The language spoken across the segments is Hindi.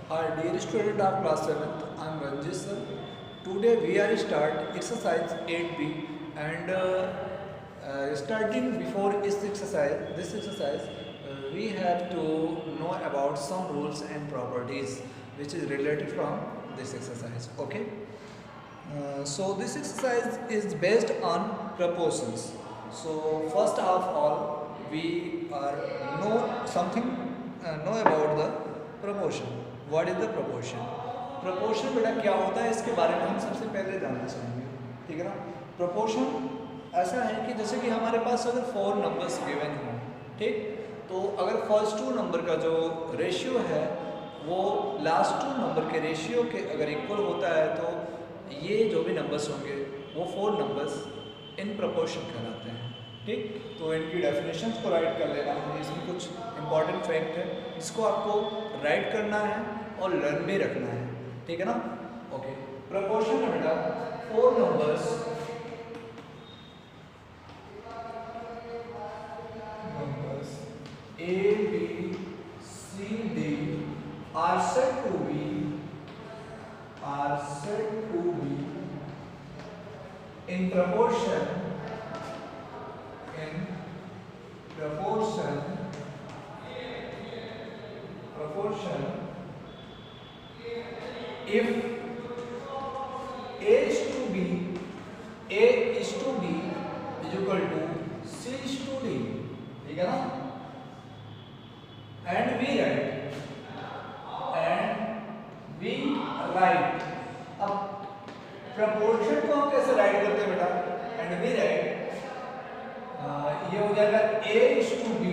Our dear student of class 7th, I am Ranjit sir. Today we are start exercise 8b and starting before this exercise we have to know about some rules and properties which is related from this exercise. Okay. So this exercise is based on proportions. So first of all, we are know about the proportion. What is the proportion? Proportion बेटा क्या होता है इसके बारे में हम सबसे पहले जानना चाहेंगे, ठीक है ना। प्रोपोर्शन ऐसा है कि जैसे कि हमारे पास अगर 4 नंबर्स गिवन हो, ठीक, तो अगर फर्स्ट 2 नंबर का जो रेशियो है वो लास्ट 2 नंबर के रेशियो के अगर इक्वल होता है तो ये जो भी नंबर्स होंगे वो 4 नंबर्स इन प्रोपोर्शन कहलाते हैं, ठीक। तो इनकी डेफिनेशंस को राइट कर लेना है। इसमें कुछ इंपॉर्टेंट फैक्ट है जिसको आपको राइट करना है और लर्न भी रखना है, ठीक है ना। ओके, प्रोपोर्शन है बेटा 4 numbers A, B, C, D are said to be in proportion if A is to B is equal to C is to D, ठीक है ना। and we write अब प्रपोर्शन को हम कैसे राइट करते हैं बेटा, and we write ये हो जाएगा A is to B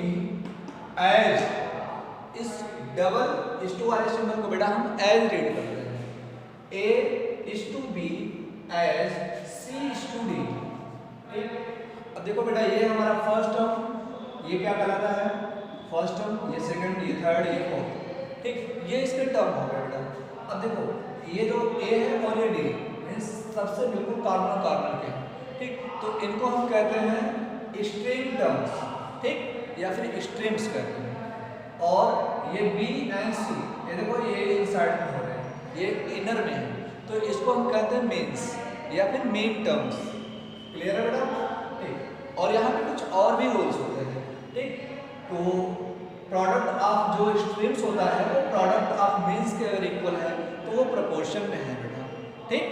as इस डबल इस टू वाले सिंबल को बेटा हम एज रीड करते हैं। A is to B as C is to D, ठीक। अब देखो बेटा ये हमारा फर्स्ट टर्म, ये क्या कहलाता है फर्स्ट टर्म, ये सेकंड, ये थर्ड, ये फोर्थ, ठीक। ये इसके टर्म हो गए बेटा। अब देखो ये जो A है और ये D इन सबसे बिल्कुल कॉर्नर के, ठीक। तो इनको हम कहते हैं एक्सट्रीम टर्म्स, ठीक, या फिर एक्सट्रीम्स कहते हैं। और ये B एंड C ये देखो ये इनसाइड में हो रहे हैं, ये इनर में है, तो इसको हम कहते हैं मीन्स या फिर मीन टर्म्स। क्लियर है बेटा, ठीक। और यहाँ पे कुछ और भी रूल्स होते हैं, ठीक। तो प्रोडक्ट ऑफ जो एक्सट्रीम्स होता है वो प्रोडक्ट ऑफ मीन्स के अगर इक्वल है तो वो प्रोपोर्शन में है बेटा, ठीक।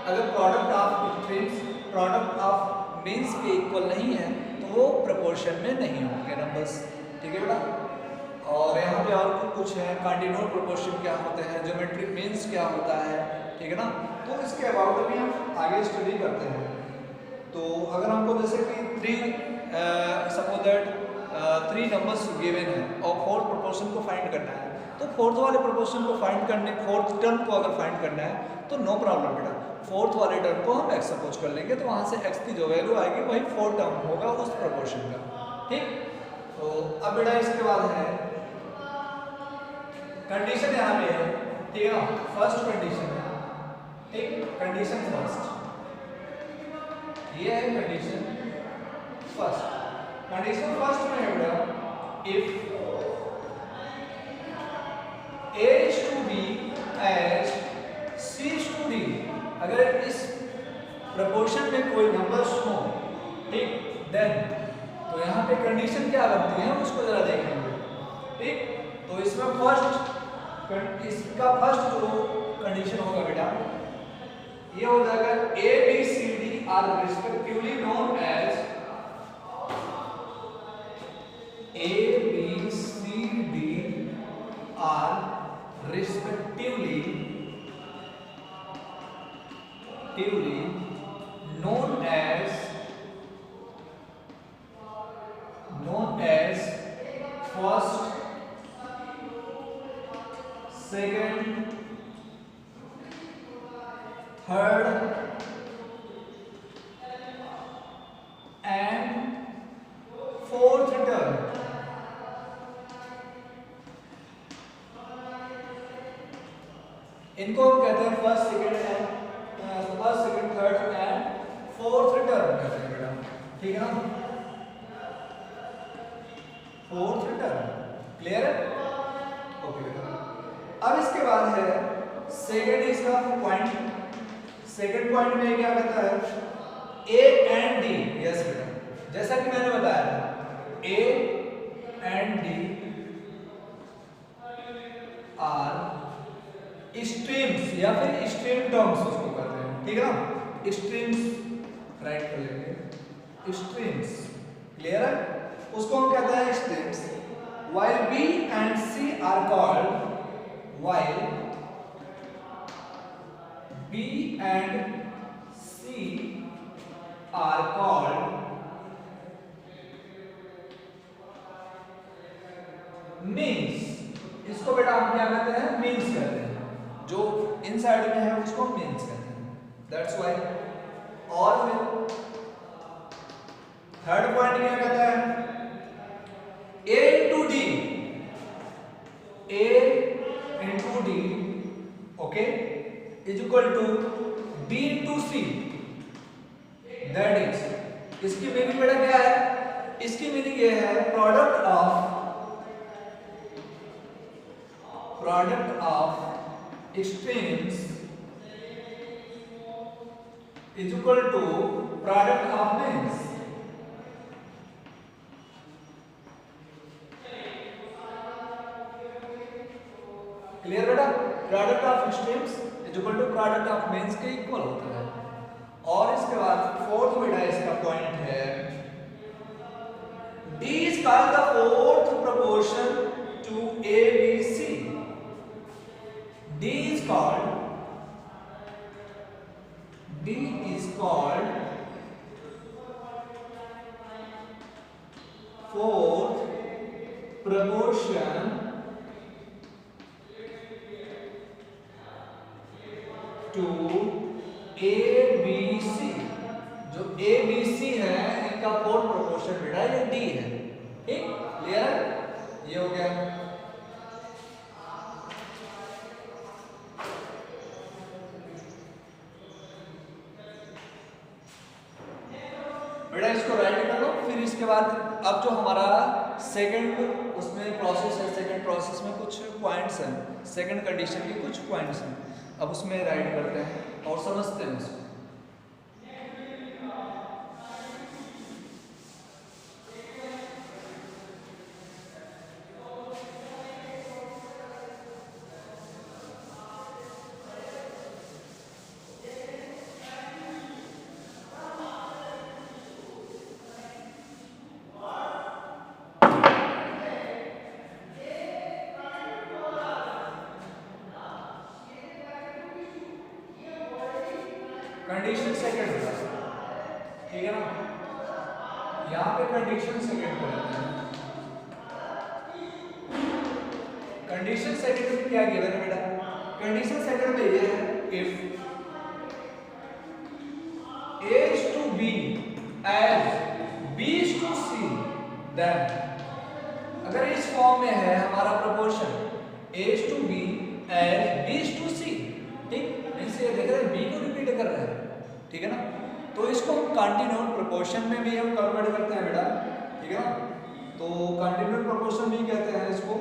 अगर product of extremes product of means के इक्वल नहीं है तो वो प्रोपोर्शन में नहीं होंगे नंबर्स, ठीक है बेटा। और यहाँ पे और कुछ है, कॉन्टिन्यूअस प्रोपोर्शन क्या होते हैं, ज्योमेट्रिक मीन्स क्या होता है, ठीक है ना। तो इसके अबाउट भी हम आगे स्टडी करते हैं। तो अगर हमको जैसे कि सपोज दैट 3 नंबर्स गिवन है और फोर्थ प्रोपोर्शन को फाइंड करना है, तो फोर्थ वाले प्रोपोर्शन को फाइंड करने, फोर्थ टर्म को अगर फाइंड करना है तो नो प्रॉब्लम बेटा, फोर्थ वाले टर्म को हम एक्स सपोज कर लेंगे, तो वहाँ से एक्स की जो वैल्यू आएगी वही फोर्थ टर्म होगा उस प्रोपोर्शन का, ठीक। तो अब बेटा इसके बाद है कंडीशन, यहाँ पे है, ठीक है ना। फर्स्ट कंडीशन है, ठीक, कंडीशन फर्स्ट, ये है कंडीशन फर्स्ट। कंडीशन फर्स्ट में है बेटा if A is to B as C is to D, अगर इस प्रोपोर्शन में कोई नंबर्स हो, ठीक, देन तो यहाँ पे कंडीशन क्या बनती है उसको जरा देखेंगे, ठीक। तो इसमें इसका फर्स्ट जो कंडीशन होगा बेटा ये हो जाएगा A B C D are respectively known as A B C D are respectively known as first, second, third and fourth term। इनको हम कहते हैं first, second, third and fourth term कहते हैं बेटा, ठीक है ना। फोर्थ टर्म क्लियर है, ओके बेटा। अब इसके बाद है सेकेंड इसका पॉइंट। सेकेंड पॉइंट में क्या कहता है ए एंड डी। यस बेटा, जैसा कि मैंने बताया था A and D R streams या फिर स्ट्रीम टर्म्स उसको कहते हैं, ठीक है ना। स्ट्रीम्स राइट कर लेंगे, स्ट्रीम्स। क्लियर है, उसको हम कहते हैं streams. while B and C are called, while B and C are called means। इसको बेटा हम क्या कहते हैं, means कहते हैं। जो इन साइड में है उसको means कहते हैं, that's why। और फिर थर्ड पॉइंट क्या कहता है A into D, A into D, okay, is equal to B into C, that is, इसकी मीनिंग बेटा क्या है, इसकी मीनिंग ये है product of extremes is equal to product of means। Clear बेटा, product of extremes is equal to product of means के इक्वल होता है। और इसके बाद फोर्थ बेटा इसका पॉइंट है D is called the fourth proportion to ABC। D is called fourth proportion to ABC। जो ABC है इनका फोर्थ प्रोपोर्शन बेटा ये D है, ठीक। क्लियर, ये हो गया। बेटा इसको राइट कर लो। फिर इसके बाद अब जो हमारा सेकंड उसमें प्रोसेस है, सेकंड प्रोसेस में कुछ पॉइंट्स हैं, सेकंड कंडीशन के कुछ पॉइंट्स हैं, अब उसमें राइट करते हैं और समझते हैं उसको। कंडीशन सेकंड होगा, ठीक है ना। यहाँ पे कंडीशन सेकंड को लेते हैं। कंडीशन सेकंड में क्या गिवन है बेटा, कंडीशन सेकंड में ये है if A is to B as B is to C, then अगर इस फॉर्म में है हमारा proportion A is to B as B is to C, ठीक। इससे देख रहे हैं B को रिपीट कर रहे हैं, ठीक है ना। तो इसको हम कंटीन्यूअस प्रोपोर्शन में भी हम कन्वर्ट करते हैं बेटा, ठीक है ना। तो कंटीन्यूअस प्रोपोर्शन भी कहते हैं इसको।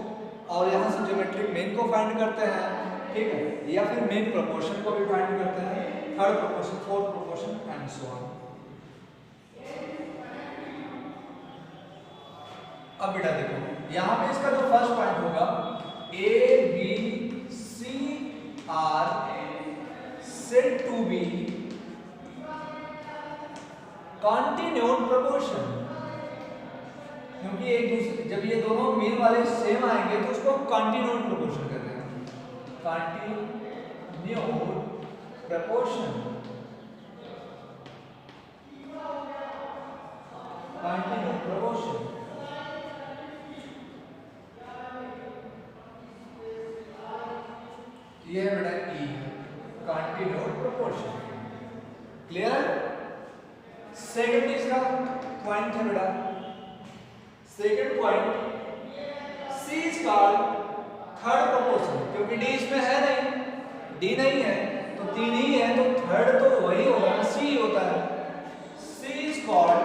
और यहाँ से ज्योमेट्रिक मीन को फाइंड करते हैं, ठीक है, या फिर मीन प्रोपोर्शन को भी फाइंड करते हैं, third proportion, fourth proportion and so on. अब बेटा देखो यहाँ पे इसका जो फर्स्ट पॉइंट होगा A B C are said to be continued proportion, क्योंकि एक दूसरे जब ये दोनों मीन वाले सेम आएंगे तो उसको हम कंटिन्यूड प्रोपोर्शन कहते हैं, कंटिन्यूड प्रोपोर्शन, कंटिन्यूड प्रोपोर्शन। ये है बेटा E, continued proportion. Clear. Second इसका पॉइंट है बेटा, second point C is called third proportion, क्योंकि D इसमें है नहीं, D नहीं है तो 3 ही है, तो थर्ड तो वही होगा ना, C होता है। C is called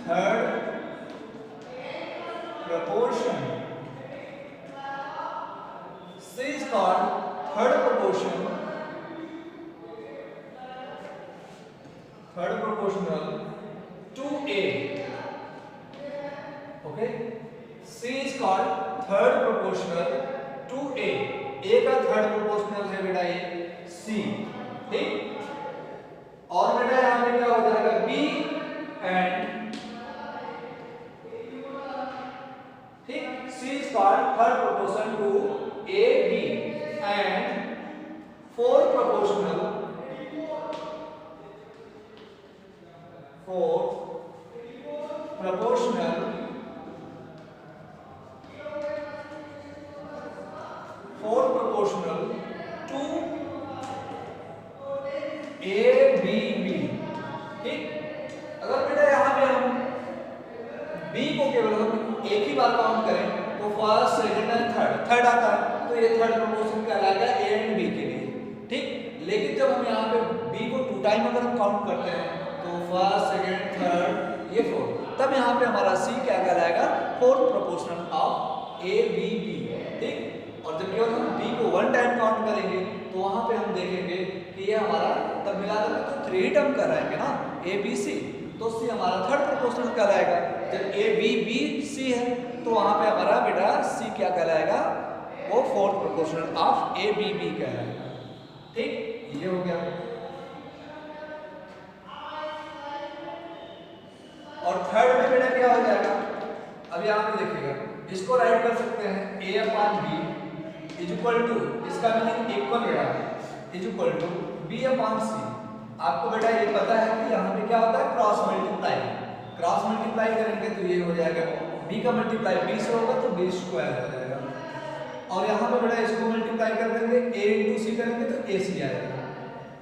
third proportion. C is called third proportional to A. Okay, C is called third proportional to A. A का थर्ड प्रोपोर्शनल है बेटा ये C, ठीक। और बेटा यहाँ पे क्या हो जाएगा B and C is called third proportion to AB and fourth proportional to ABB, ठीक। अगर बेटा यहाँ पे हम B को केवल हम एक ही बार काउंट करें तो फर्स्ट सेकंड एंड थर्ड आता है, तो ये थर्ड प्रोपोर्शन कहलाएगा ए एंड बी के लिए, ठीक। लेकिन जब हम यहाँ पे बी को 2 टाइम अगर हम काउंट करते हैं तो फर्स्ट सेकंड थर्ड ये फोर्थ, तब यहाँ पे हमारा सी क्या कहलाएगा, fourth proportional of A B B, ठीक। और जब केवल हम बी को 1 टाइम काउंट करेंगे तो वहां पे हम देखेंगे कि ये हमारा तब मिलाकर के तो 3 टर्म कराएंगे ना, ए बी सी, तो सी हमारा थर्ड प्रोपोर्शनल कहलाएगा। जब ए बी बी सी है तो वहां पे हमारा बेटा सी क्या कहलाएगा, वो fourth proportional of A B B कहलाएगा, ठीक। ये हो गया। और थर्ड में बेटा क्या हो जाएगा, अब यहाँ पे देखिएगा, इसको राइट कर सकते हैं A upon B is equal to, इसका मीनिंग इक्वल बेटा is equal to B upon C. आपको बेटा ये पता है कि यहाँ पे क्या होता है, क्रॉस मल्टीप्लाई करेंगे तो ये हो जाएगा b का मल्टीप्लाई b से होगा तो b स्क्वायर हो जाएगा, और यहाँ पे बेटा इसको मल्टीप्लाई कर देंगे a इंटू सी करेंगे तो ac आएगा,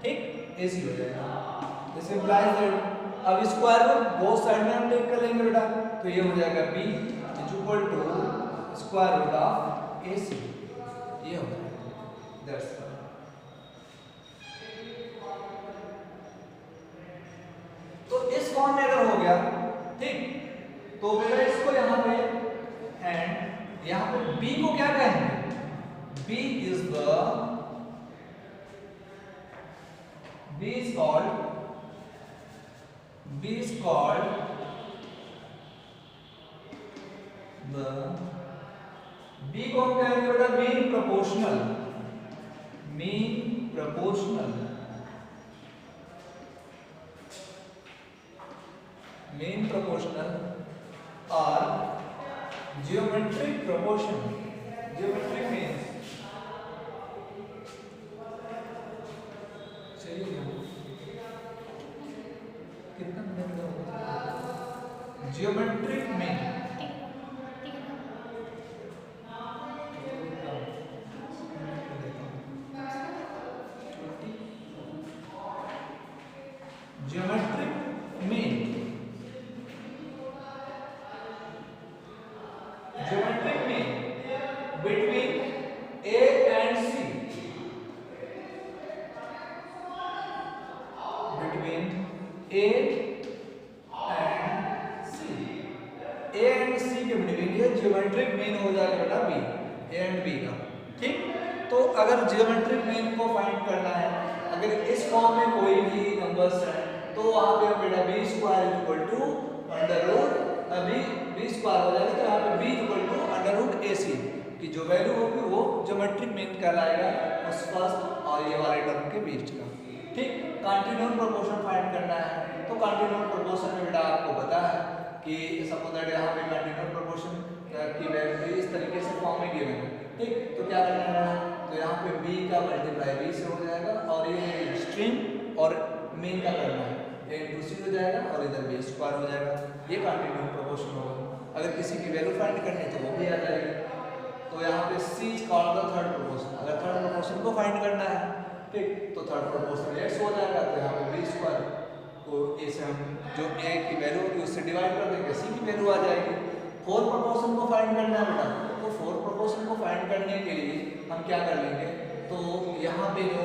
ठीक, ac हो जाएगा। दिस इंप्लाइज दैट अब स्क्वायर रूट बोथ साइड में हम टेक कर लेंगे बेटा, तो ये हो जाएगा b is equal to square root of ac, ये हो जाएगा। दैट्स तो इस फॉर्म में अगर हो गया, ठीक, तो बेटा इसको यहाँ पे एंड यहाँ पे b को क्या कहेंगे, b is called the b को हम कहेंगे बेटा मीन प्रोपोर्शनल और geometric means चलिए कितना मिनट होगा, geometric mean between A and C, के बिटवीन ये ज्योमेट्रिक मीन हो जाएगा बेटा b, a एंड b का, ठीक। तो अगर ज्योमेट्रिक मीन को फाइंड करना है, अगर इस फॉर्म में कोई भी नंबर्स है तो वहां पे हम बेटा b square equal to under root b square हो जाएगा, तो यहाँ पे b equal to under root ac की जो वैल्यू होगी वो ज्योमेट्रिक मीन कहलाएगा उस फर्स्ट और ये वाले टर्म के बीच का, ठीक। कंटीन्यूअस प्रोपोर्शन फाइंड करना है, तो कंटीन्यूअस प्रोपोर्शन में बेटा आपको पता है कि सपोज दैट यहाँ पे कंटीन्यूअस प्रोपोर्शन की वैल्यू इस तरीके से फॉर्म में गिवन है, ठीक। तो क्या करना है, तो यहाँ पे b का मल्टीप्लाई b से हो जाएगा और ये स्ट्रिंग और मीन का करना है, a इंटू सी हो जाएगा और इधर b स्क्वायर हो जाएगा, ये कंटीन्यूअस प्रोपोर्शन होगा। अगर किसी की वैल्यू फाइंड करनी है तो वो भी आ जाएगी। तो यहाँ पे c is called the third proportion, अगर थर्ड प्रोपोर्शन को फाइंड करना है, ठीक, तो थर्ड प्रोपोर्शन x हो जाएगा, तो यहाँ पे b स्क्वायर को a से हम जो a की वैल्यू होगी उससे डिवाइड कर देंगे, c की वैल्यू आ जाएगी। फोर्थ प्रोपोर्शन को फाइंड करना है बेटा, तो फोर्थ प्रोपोर्शन को फाइंड करने के लिए हम क्या कर लेंगे, तो यहाँ पे जो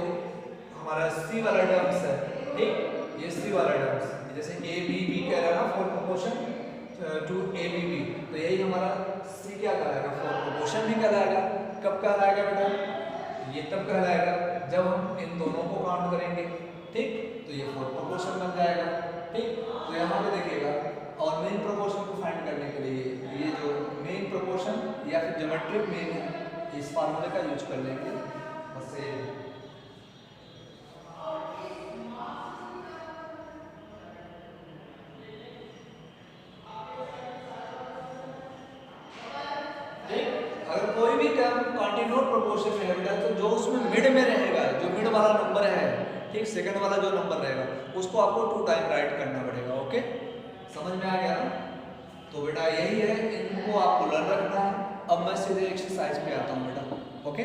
हमारा c वाला टर्म्स है, ठीक, ये c वाला टर्म्स जैसे a b b कह रहा है ना fourth proportion, to A B B, तो यही हमारा सी क्या कहलाएगा, फोर्थ प्रोपोर्शन भी कहलाएगा। कब कहलाएगा बेटा, ये तब कहलाएगा जब हम इन दोनों को काउंट करेंगे, ठीक, तो ये फोर्थ प्रोपोर्शन बन जाएगा, ठीक। तो यहाँ पे देखिएगा, और मेन प्रोपोर्शन को फाइंड करने के लिए ये जो मेन प्रोपोर्शन या फिर ज्योमेट्रिक मीन है, इस फार्मूले का यूज कर लेंगे बस ये। अगर कोई भी टर्म कॉन्टिन्यूट प्रोपोर्शन में है बेटा, तो जो उसमें मिड में रहेगा, जो मिड वाला नंबर है, ठीक, सेकंड वाला जो नंबर रहेगा उसको आपको 2 टाइम राइट करना पड़ेगा। ओके, समझ में आ गया ना? तो बेटा यही है, इनको आपको लर्न रखना है। अब मैं सीधे एक्सरसाइज पे आता हूँ बेटा। ओके,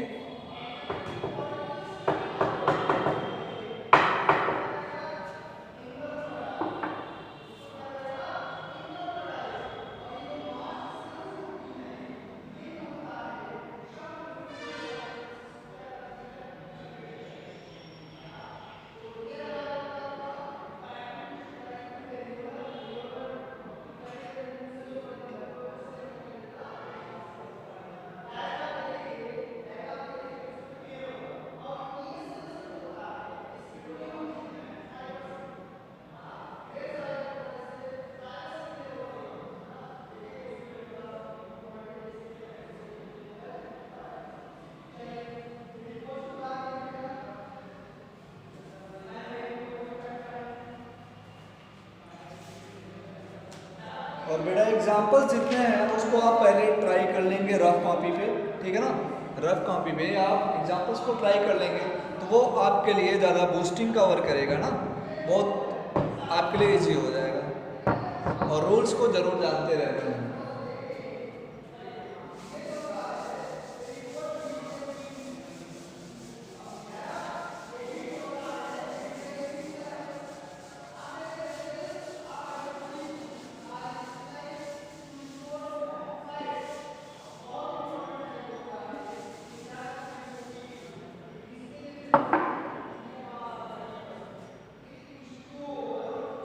और बेटा एग्जाम्पल जितने हैं उसको आप पहले ट्राई कर लेंगे रफ कॉपी पे, ठीक है ना? रफ कॉपी पे आप एग्जाम्पल्स को ट्राई कर लेंगे तो वो आपके लिए ज़्यादा बूस्टिंग का वर्क करेगा ना, बहुत आपके लिए इजी हो जाएगा। और रूल्स को ज़रूर जानते रहते हैं।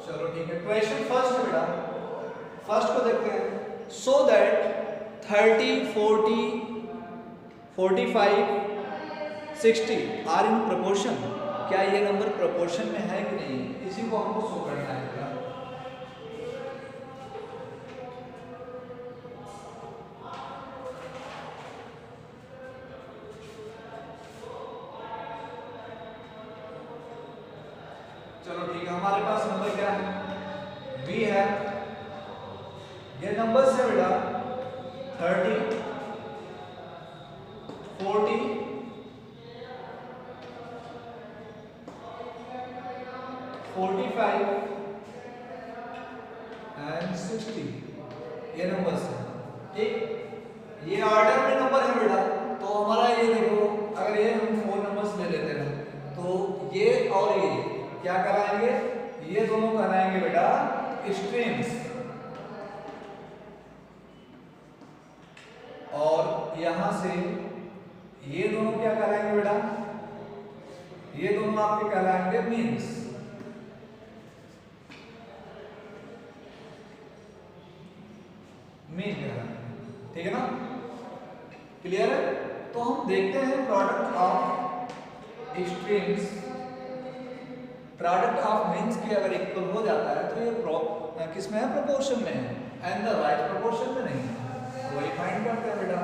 चलो ठीक है, क्वेश्चन फर्स्ट है बेटा, फर्स्ट को देखते हैं। So that 30, 40, 45, 60 are in proportion, क्या ये नंबर प्रोपोर्शन में है कि नहीं, इसी को हमको शो करना है बेटा। चलो ठीक है, हमारे पास नंबर क्या है, v है। ये नंबर है बेटा 30, 40, 45 एंड 60, ये नंबर है, ठीक। ये ऑर्डर में नंबर है बेटा, तो हमारा ये देखो, अगर ये हम 4 नंबर्स ले लेते हैं तो ये और ये क्या कराएंगे, ये दोनों कराएंगे बेटा स्ट्रिंग्स, और यहां से ये दोनों क्या कराएंगे बेटा, ये दोनों आपके कहलाएंगे मीन्स। मीन कहलाएंगे, ठीक है ना? क्लियर है? तो हम देखते हैं product of strings, product of means के अगर इक्वल हो जाता है तो ये किसमें है, प्रोपोर्शन में है, एंड द राइट प्रोपोर्शन में नहीं है। वही फाइंड करते हैं बेटा।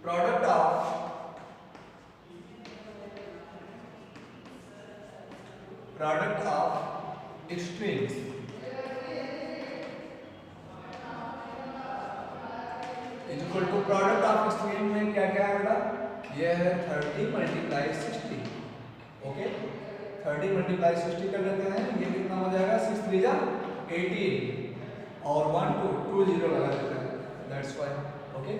Product of strings is equal to product of string में क्या क्या है बेटा, ये है 30 मल्टीप्लाई 60। ओके, 30 मल्टीप्लाई 60 कर लेते हैं, ये कितना हो जाएगा, 6 3 जा 18 और 1 2 2 0 लगा देते हैं, दैट्स फाइन। ओके,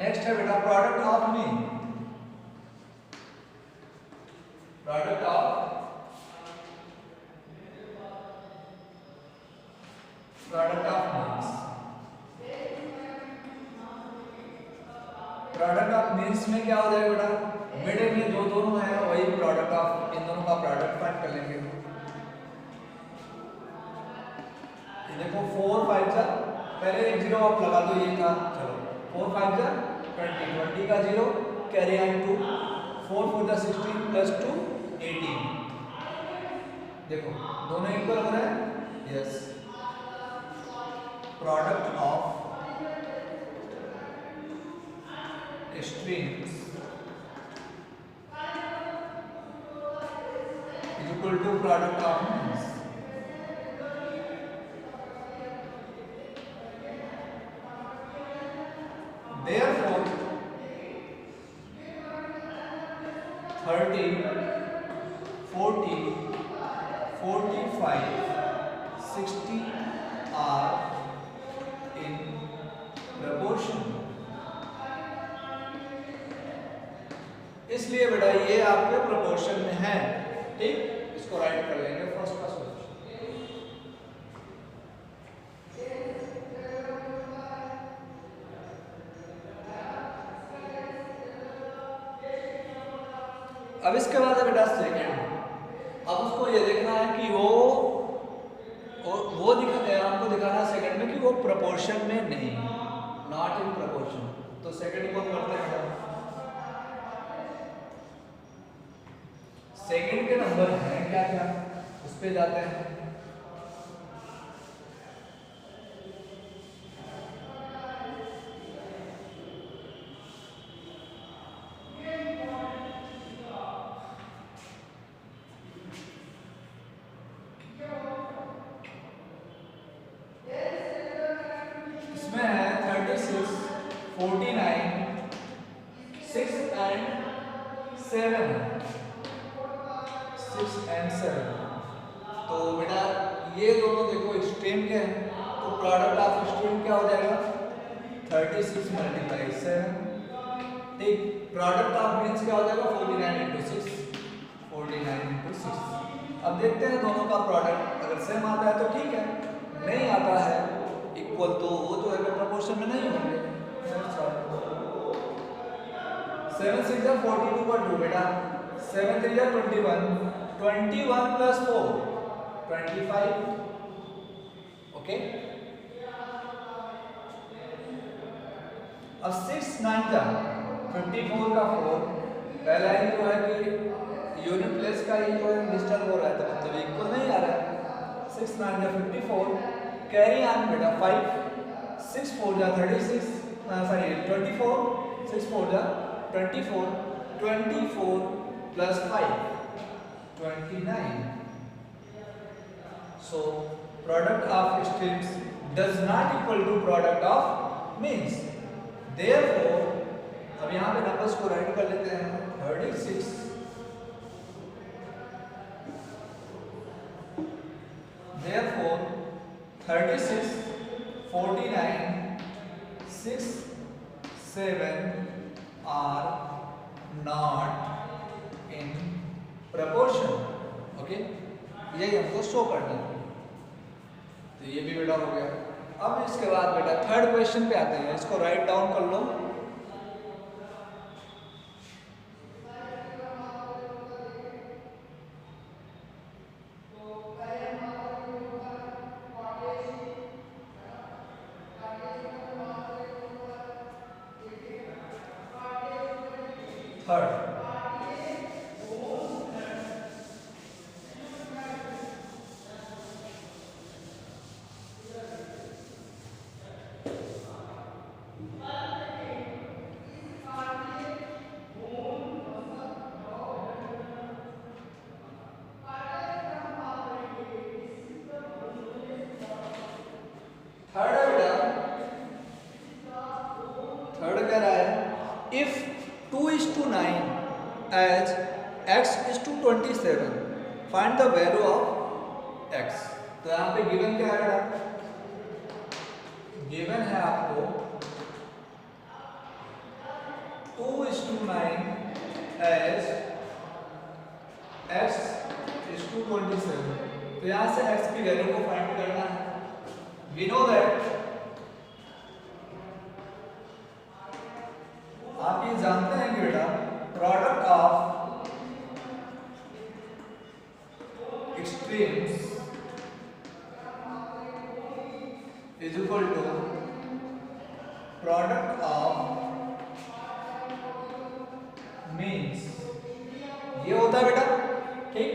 नेक्स्ट है बेटा product of mean, product of means. Product of means में क्या हो जाएगा बेटा, मिड में जो दोनों है वही प्रोडक्ट ऑफ इन दोनों का प्रोडक्ट फाइंड कर लेंगे। देखो 4 5 जा, पहले एक जीरो आप लगा दो, ये था, चलो 4 5 जा 20, 20 का जीरो, कैरी ऑन 2, 4 4 जा 16 प्लस 2 18। देखो दोनों इक्वल हो रहे हैं, yes. Product of strings is equal to product of means। Therefore 30 40 45 60 are in proportion। इसलिए बेटा ये आपके प्रोपोर्शन में है, ठीक। इसको राइट कर लेंगे फर्स्ट का सोल्यूशन। अब इसके बाद है बेटा सेकंड। अब उसको ये देखना है कि वो हमको दिखाना है सेकंड में कि वो प्रोपोर्शन में नहीं, नॉट इन प्रोपोर्शन। तो सेकंड को करते हैं बेटा, सेकंड के नंबर हैं क्या क्या, उस पे जाते हैं। इसमें है 36 49 6 एंड 7 6 एंड 7। तो बेटा ये दोनों देखो एक्सट्रीम के हैं, तो प्रोडक्ट ऑफ एक्सट्रीम क्या हो जाएगा 36 मल्टीप्लाई 7, ठीक। प्रोडक्ट ऑफ मीन्स क्या हो जाएगा 49 इंटू 6, 49 इंटू 6। अब देखते हैं दोनों का प्रोडक्ट, अगर सेम आता है तो ठीक है, नहीं आता है इक्वल तो वो जो है प्रोपोर्शन में नहीं होंगे। 7 6 जा 42 पर 2 बेटा, 7 3 जा 21, 21 प्लस 4 25, ओके। अब 6 9 जा 54 का 4, पहला ही जो है कि यूनिट प्लेस का ही जो है डिस्टर्ब हो रहा है, तो मतलब इक्वल नहीं आ रहा है। 6 9 जा 54, कैरी ऑन बेटा 5, 6 4 जा 36, सॉरी 24, 6 4 जा 24, 24 plus 5 29। So product of extremes does not equal to product of means। Therefore अब यहाँ पे नंबर्स को राइट कर लेते हैं, 36 therefore 36 49 6 7 are not in proportion, okay. यही हमको शो करना है, तो ये भी बेटा हो गया। अब इसके बाद बेटा थर्ड क्वेश्चन पे आते हैं, इसको राइट डाउन कर लो। थर्ड कह रहा है if 2:9 as x is to 27 find the value of x। तो यहाँ पे गिवन क्या है, गिवन है आपको 2:9 as x is to 27। तो यहाँ से x की वैल्यू को फाइंड करना है। we know that आप ये जानते हैं कि बेटा product of extremes is equal to product of means, ये होता है बेटा, ठीक।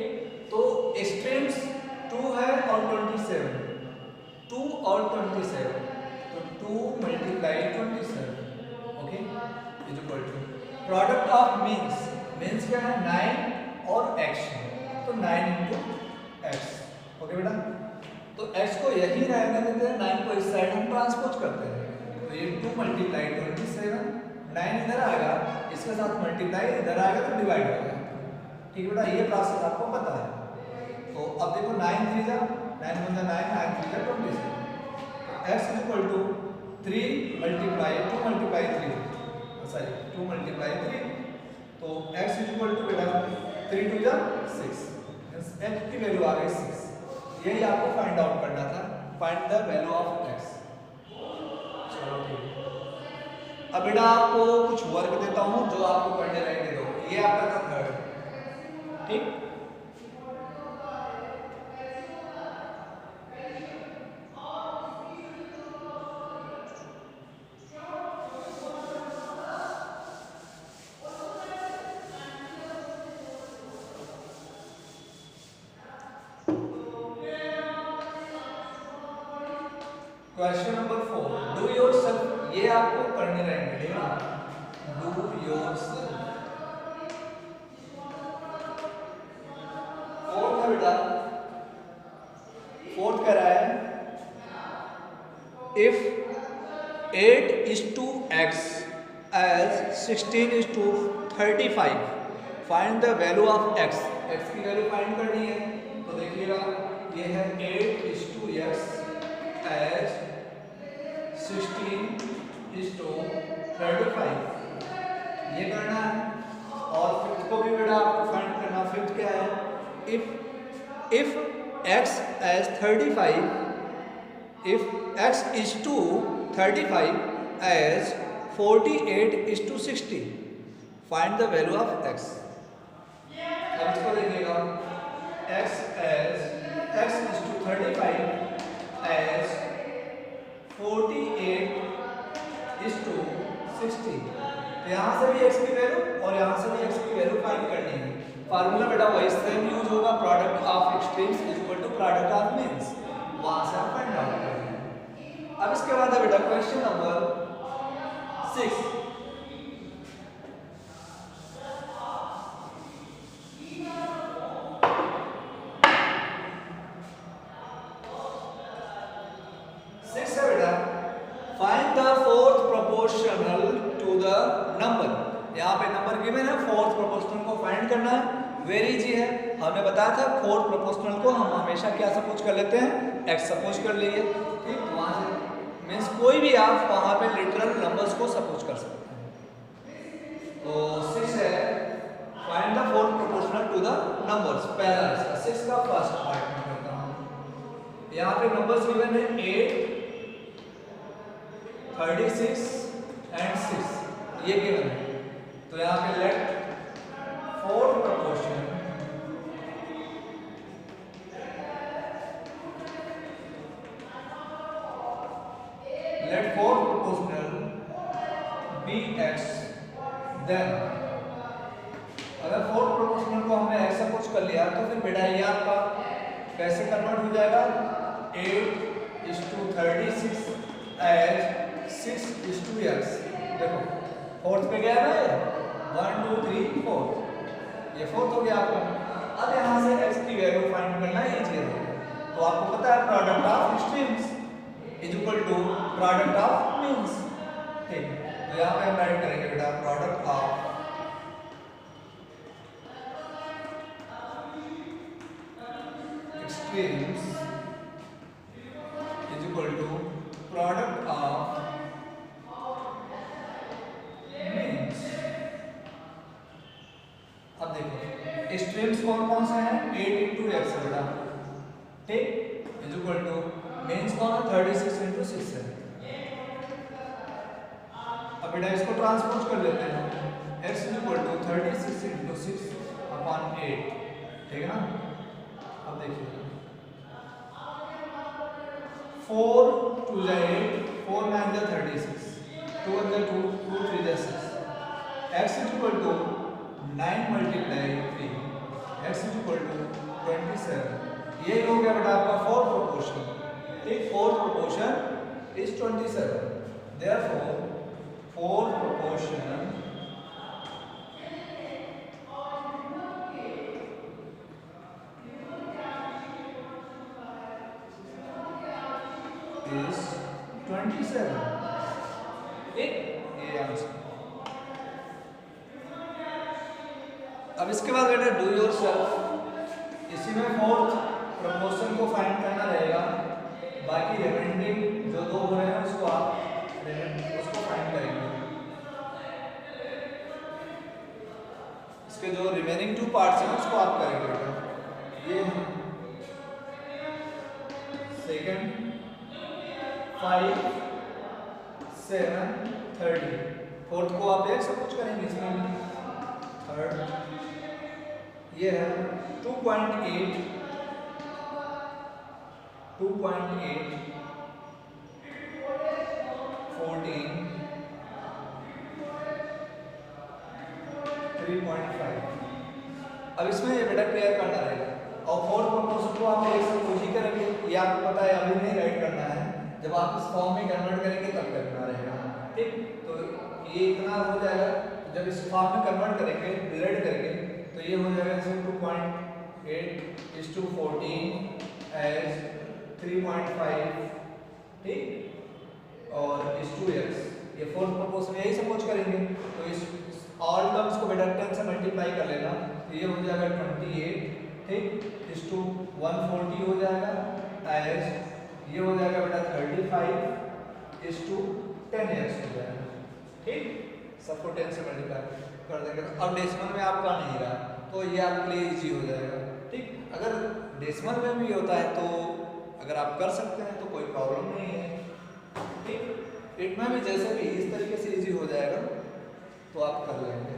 तो एक्सट्रीम्स 2 है और 27, 2 और 27, तो 2 multiply 27, okay, is equal to product of means, means क्या है 9 और x, तो 9 इंटू एक्स, ओके बेटा। तो x को यही रहने देते हैं, 9 को इस साइड हम ट्रांसपोज करते हैं, तो ये 2 मल्टीप्लाई 27, 9 इधर आएगा, इसके साथ मल्टीप्लाई इधर आएगा तो डिवाइड हो जाएगा, ठीक बेटा, ये प्रोसेस आपको पता है। तो अब देखो 9 3 जा 9 1 जा 9, 9 3 जा 27, x is equal to 3 multiply 2 multiply 3, sorry 2 multiply 3, तो x इज इक्वल टू बेटा 3 2 जा 6, x की वैल्यू आ गई 6, यही आपको फाइंड आउट करना था, find the value of x। चलो ठीक है, अब बेटा आपको कुछ वर्क देता हूं जो आपको करने रहने दो, ये आपका था थर्ड, ठीक। क्वेश्चन नंबर 4, डू योरसेल्फ, ये आपको करने रहेंगे, ठीक है, डू योरसेल्फ। फोर्थ है बेटा, फोर्थ कह रहा है if 8:x as 16:35 find the value of x, x की वैल्यू फाइंड करनी है, तो देखिएगा ये है 8:x as 16:35, ये करना है। और फिफ्थ को भी बेटा आपको फाइंड करना, फिफ्थ क्या है, if x as 35, if x is to 35 as 48:60 find the value of x। अब इसको देखिएगा, x is to 35 as 48:60, तो यहाँ से भी x की वैल्यू और यहाँ से भी x की वैल्यू फाइंड करनी है। फार्मूला बेटा वही सेम यूज होगा, product of extremes is equal to product of means, वहां से हम फाइंड आउट करेंगे। अब इसके बाद है बेटा question number 6, find the fourth proportional to the number, यहाँ पे नंबर गिवन है, फोर्थ प्रोपोर्शनल को फाइंड करना है, वेरी इजी है, हमने बताया था फोर्थ प्रोपोर्शनल को हम हमेशा क्या सपोज कर लेते हैं, x सपोज कर लिए, ठीक, वहां से मींस कोई भी आप वहां पे लिटरल नंबर्स को सपोज कर सकते हैं। तो 6 है find the fourth proportional to the numbers, पहला इसका 6 का फर्स्ट पार्ट में करता हूं, यहाँ पे नंबर्स गिवन है 8 36 एंड 6, ये गिवन है, तो यहाँ पे let fourth proportion be x, then अगर फोर्थ प्रोपोर्शनल को हमने x सपोज कर लिया तो फिर बेटा ये आपका कैसे कन्वर्ट हो जाएगा, 8:36 एज 6:x। देखो फोर्थ पे गया ना ये 1 2 3 4, ये फोर्थ हो गया आपका। अब यहाँ से x की वैल्यू फाइंड करना इजी है, तो आपको पता है product of extremes is equal to product of means, ठीक। तो यहाँ पे हम राइट करेंगे बेटा product of extremes is equal to product of means. अब देखो एक्सट्रीम्स कौन कौन से हैं, 8 into x है बेटा, ठीक, इज इक्वल टू मीन्स कौन है 36 into 6 है। अब बेटा इसको ट्रांसपोज कर लेते हैं, x is equal to 36 into 6 upon 8, ठीक है ना। अब देखिए 4 2 जा 8, 4 9 जा 36, 2 1 जा 2, 2 3 जा 6, x is equal to 9 multiply 3, x is equal to 27। ये हो गया बेटा आपका फोर्थ प्रोपोर्शन। ठीक, fourth proportion is 27, therefore fourth proportion is 27। ठीक, ये आंसर। अब इसके बाद बेटा डू योर सेल्फ, इसी में फोर्थ प्रोपोर्शन को फाइंड करना रहेगा, बाकी रिमेंडिंग जो दो हो रहे हैं उसको आप उसको फाइंड करेंगे। इसके जो रिमेनिंग 2 पार्ट्स हैं उसको आप करेंगे बेटा। ये सेकंड 5 7 30, फोर्थ को आप एक सब कुछ करेंगे इसमें। थर्ड ये है 2.8 14 3.5। अब इसमें ये बेटा क्लियर करना रहेगा, और फोर्थ प्रोपोर्शन को आप एक से कुछ ही करेंगे, ये आपको पता है, अभी नहीं राइट करना है, जब आप इस फॉर्म में कन्वर्ट करेंगे तब करना रहेगा। ठीक, तो ये इतना हो जाएगा, जब इस फॉर्म में कन्वर्ट करेंगे डिवाइड करेंगे तो ये हो जाएगा 2.8 is to 14 as 3.5। ठीक, और is to x, ये फोर्थ प्रोपोर्शन यही सब कुछ करेंगे, तो इस ऑल टर्म्स को बेटा 10 से मल्टीप्लाई कर लेना, तो ये हो जाएगा 28। ठीक, is to 140 हो जाएगा, as ये हो जाएगा बेटा 35 is to 10x हो जाएगा। ठीक, सबको 10 से मल्टीप्लाई कर देंगे। अब डेसिमल में आपका नहीं रहा तो ये आपके लिए इजी हो जाएगा। ठीक, अगर डेसिमल में भी होता है तो अगर आप कर सकते हैं तो कोई प्रॉब्लम नहीं है। ठीक, इतना भी जैसे भी इस तरीके से इजी हो जाएगा तो आप कर लेंगे।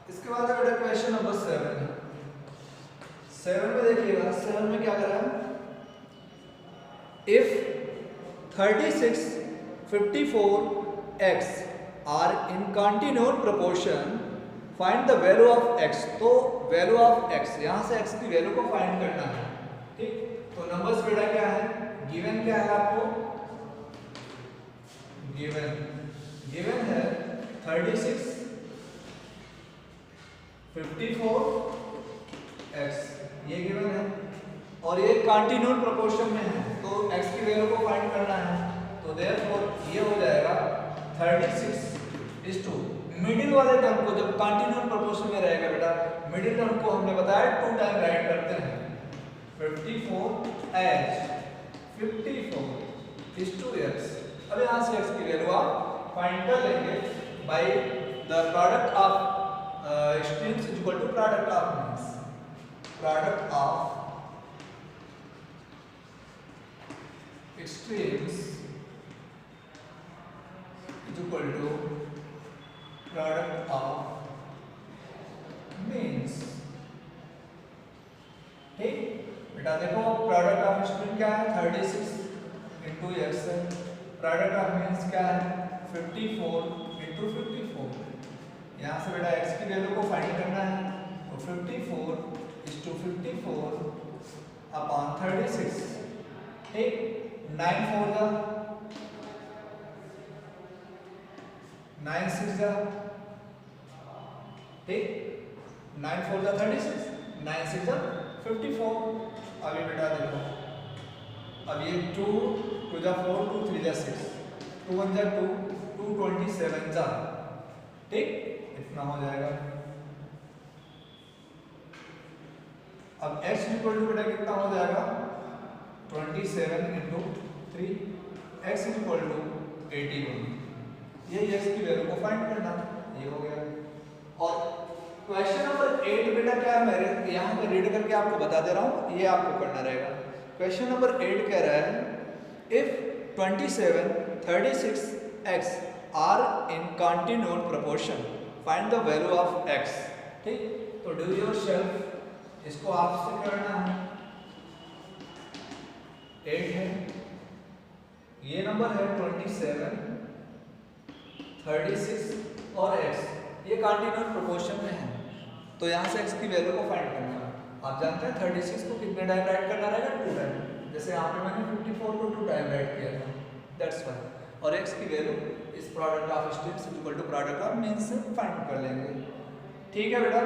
इसके बाद है बेटा क्वेश्चन नंबर 7 में देखिएगा, 7 में क्या करा है, if 36 54x are in continuous proportion find the value of x। तो वैल्यू ऑफ x, यहां से x की वैल्यू को फाइंड करना है। ठीक, तो नंबर्स बेटा क्या है, गिवन क्या है आपको, गिवन है 36 54x, ये गिवन है, और ये कंटिन्यूअस प्रोपोर्शन में है, तो x की वैल्यू को फाइंड करना है, तो देयरफॉर ये हो जाएगा 36 इज टू मिडिल वाले टर्म को, जब कंटिन्यूअस प्रोपोर्शन में रहेगा बेटा, मिडिल टर्म को हमने बताया 2 टाइम राइट करते हैं, 54 एज 54 इज टू x। अब यहाँ से x की वैल्यू आप फाइंड कर लेंगे by the product of strings is equal to product of means, product of strings is equal to product of means. ठीक बेटा, देखो प्रोडक्ट ऑफ स्ट्रिंग क्या है, 36 इंटू एक्स है, प्रोडक्ट ऑफ मीन्स क्या है, 54 इंटू 54। यहाँ से बेटा x की वैल्यू को फाइंड करना है, तो 54 इज टू 54 अपॉन 36। ठीक, 9 4 जा 9 6 जा, ठीक, 9 4 जा 36, 9 6 जा 54। अभी बेटा देखो, अब ये 2 2 जा 4 2 3 जा 6 2 1 जा 2 2 27 जा, ठीक, इतना हो जाएगा। अब x इक्वल टू बेटा कितना हो जाएगा 27 इंटू 3, x इक्वल टू 81, ये x की वैल्यू को फाइंड करना, ये हो गया। और क्वेश्चन नंबर 8 बेटा क्या है, मैं यहाँ पे रीड करके आपको बता दे रहा हूँ, ये आपको करना रहेगा। क्वेश्चन नंबर 8 कह रहा है if 27 36x are in continuous proportion find the value of x, ठीक। तो डू योर सेल्फ, इसको आपसे करना है। 8 है, ये नंबर है 27 36 और x, ये कंटिन्यूअस प्रोपोर्शन में है, तो यहाँ से x की वैल्यू को फाइंड करना है। आप जानते हैं 36 को कितने टाइम राइट करना रहेगा, 2 टाइम, जैसे यहाँ पे मैंने 54 को 2 टाइम राइट किया था, दैट्स वाई। और x की value is product of strips equal to product of means से फाइंड कर लेंगे, ठीक है बेटा।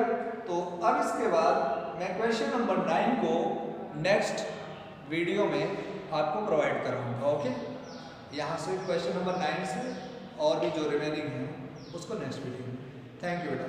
तो अब इसके बाद मैं क्वेश्चन नंबर 9 को नेक्स्ट वीडियो में आपको प्रोवाइड कराऊंगा, ओके। यहाँ से क्वेश्चन नंबर 9 से और भी जो रिमेनिंग है उसको नेक्स्ट वीडियो में। थैंक यू बेटा।